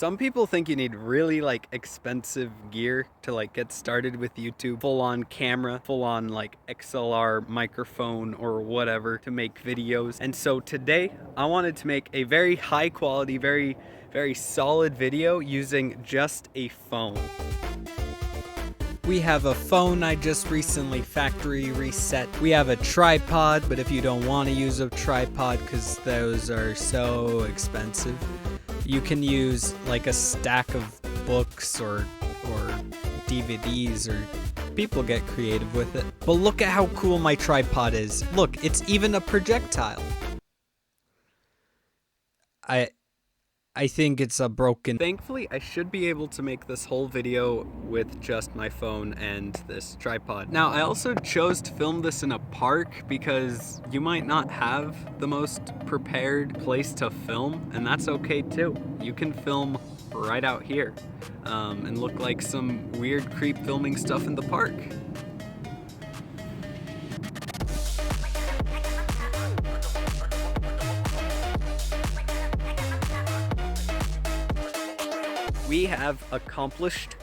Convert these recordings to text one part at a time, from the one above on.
Some people think you need really like expensive gear to like get started with YouTube, full on camera, full on like XLR microphone or whatever to make videos. And so today I wanted to make a very high quality, very solid video using just a phone. We have a phone I just recently factory reset. We have a tripod, but if you don't want to use a tripod because those are so expensive, you can use like a stack of books or DVDs, or people get creative with it. But look at how cool my tripod is. Look, it's even a projectile. I think it's a broken... Thankfully, I should be able to make this whole video with just my phone and this tripod. Now, I also chose to film this in a park because you might not have the most prepared place to film, and that's okay too. You can film right out here and look like some weird creep filming stuff in the park. We have accomplished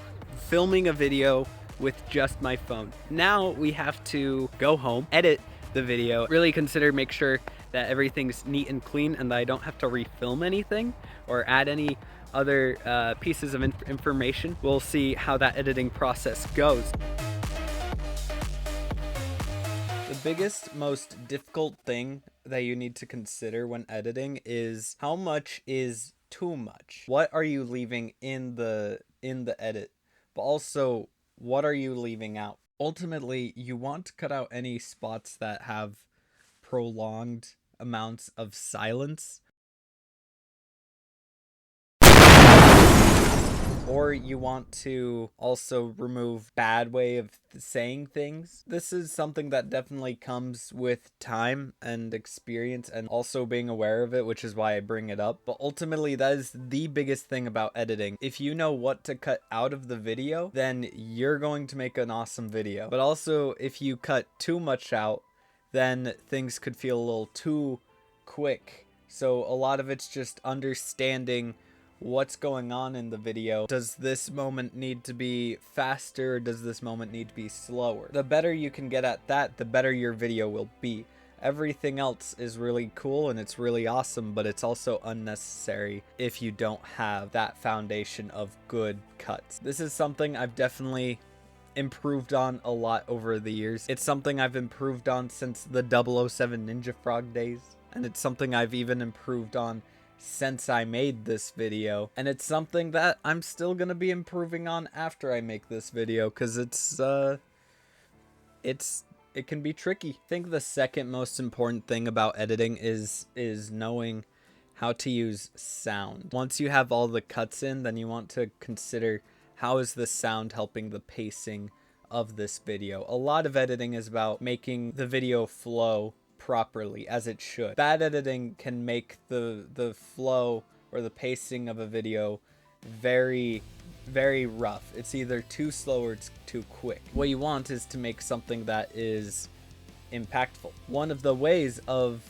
filming a video with just my phone. Now we have to go home, edit the video, really make sure that everything's neat and clean and that I don't have to refilm anything or add any other pieces of information. We'll see how that editing process goes. The biggest, most difficult thing that you need to consider when editing is how much is too much. What are you leaving in the edit? But also, what are you leaving out? Ultimately, you want to cut out any spots that have prolonged amounts of silence. Or you want to also remove bad way of saying things. This is something that definitely comes with time and experience and also being aware of it, which is why I bring it up. But ultimately, that is the biggest thing about editing. If you know what to cut out of the video, then you're going to make an awesome video. But also, if you cut too much out, then things could feel a little too quick. So a lot of it's just understanding what's going on in the video. Does this moment need to be faster, or does this moment need to be slower? The better you can get at that, the better your video will be. Everything else is really cool and it's really awesome, but it's also unnecessary if you don't have that foundation of good cuts. This is something I've definitely improved on a lot over the years. It's something I've improved on since the 007 Ninja Frog days, and it's something I've even improved on since I made this video, and it's something that I'm still gonna be improving on after I make this video, because it can be tricky. I think the second most important thing about editing is knowing how to use sound. Once you have all the cuts in, then you want to consider how is the sound helping the pacing of this video. A lot of editing is about making the video flow properly as it should. Bad editing can make the flow or the pacing of a video very rough. It's either too slow or it's too quick. What you want is to make something that is impactful. One of the ways of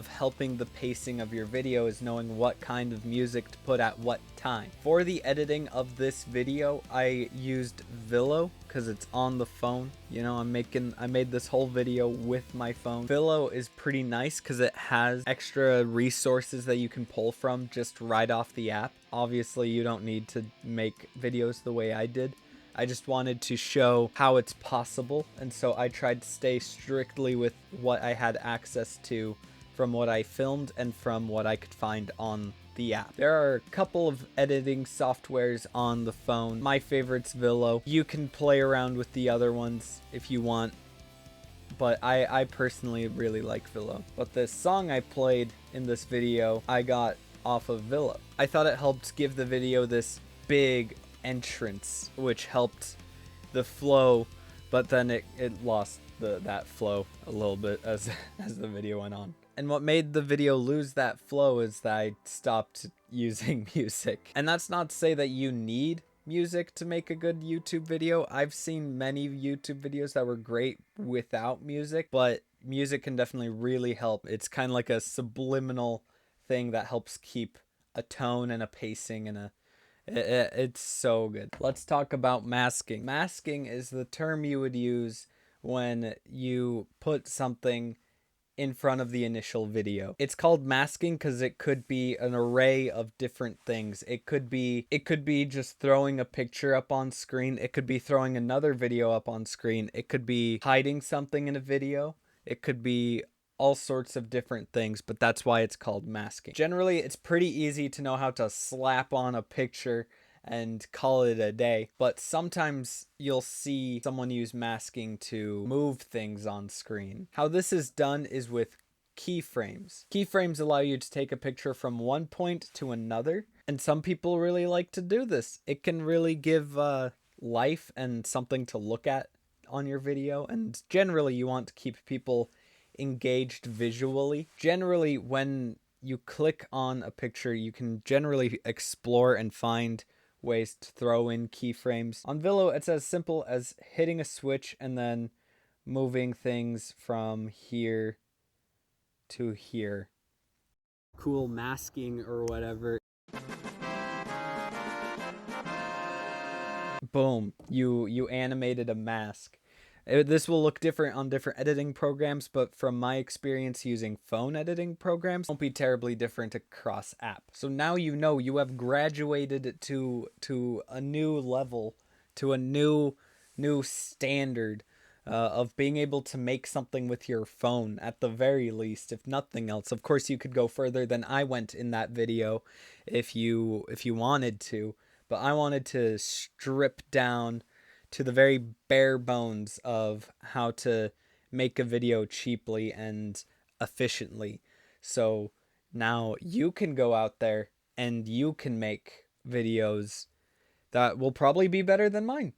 helping the pacing of your video is knowing what kind of music to put at what time. For the editing of this video, I used Vilo because it's on the phone. You know, I made this whole video with my phone. Vilo is pretty nice because it has extra resources that you can pull from just right off the app. Obviously, you don't need to make videos the way I did. I just wanted to show how it's possible, and so I tried to stay strictly with what I had access to from what I filmed and from what I could find on the app. There are a couple of editing softwares on the phone. My favorite's Vilo. You can play around with the other ones if you want, but I personally really like Vilo. But the song I played in this video, I got off of Vilo. I thought it helped give the video this big entrance, which helped the flow, but then it lost that flow a little bit as the video went on. And what made the video lose that flow is that I stopped using music. And that's not to say that you need music to make a good YouTube video. I've seen many YouTube videos that were great without music, but music can definitely really help. It's kind of like a subliminal thing that helps keep a tone and a pacing and It's so good. Let's talk about masking. Masking is the term you would use when you put something in front of the initial video. It's called masking because it could be an array of different things. It could be just throwing a picture up on screen. It could be throwing another video up on screen. It could be hiding something in a video. It could be all sorts of different things, but that's why it's called masking. Generally, it's pretty easy to know how to slap on a picture and call it a day, but sometimes you'll see someone use masking to move things on screen. How this is done is with keyframes. Keyframes allow you to take a picture from one point to another, and some people really like to do this. It can really give life and something to look at on your video, and generally you want to keep people engaged visually. Generally, when you click on a picture, you can generally explore and find ways to throw in keyframes. On Vilo, it's as simple as hitting a switch and then moving things from here to here. Cool masking or whatever. Boom, you animated a mask. This will look different on different editing programs, but from my experience using phone editing programs, it won't be terribly different across app. So now you know you have graduated to a new level, to a new standard of being able to make something with your phone at the very least, if nothing else. Of course, you could go further than I went in that video if you wanted to, but I wanted to strip down to the very bare bones of how to make a video cheaply and efficiently. So now you can go out there and you can make videos that will probably be better than mine.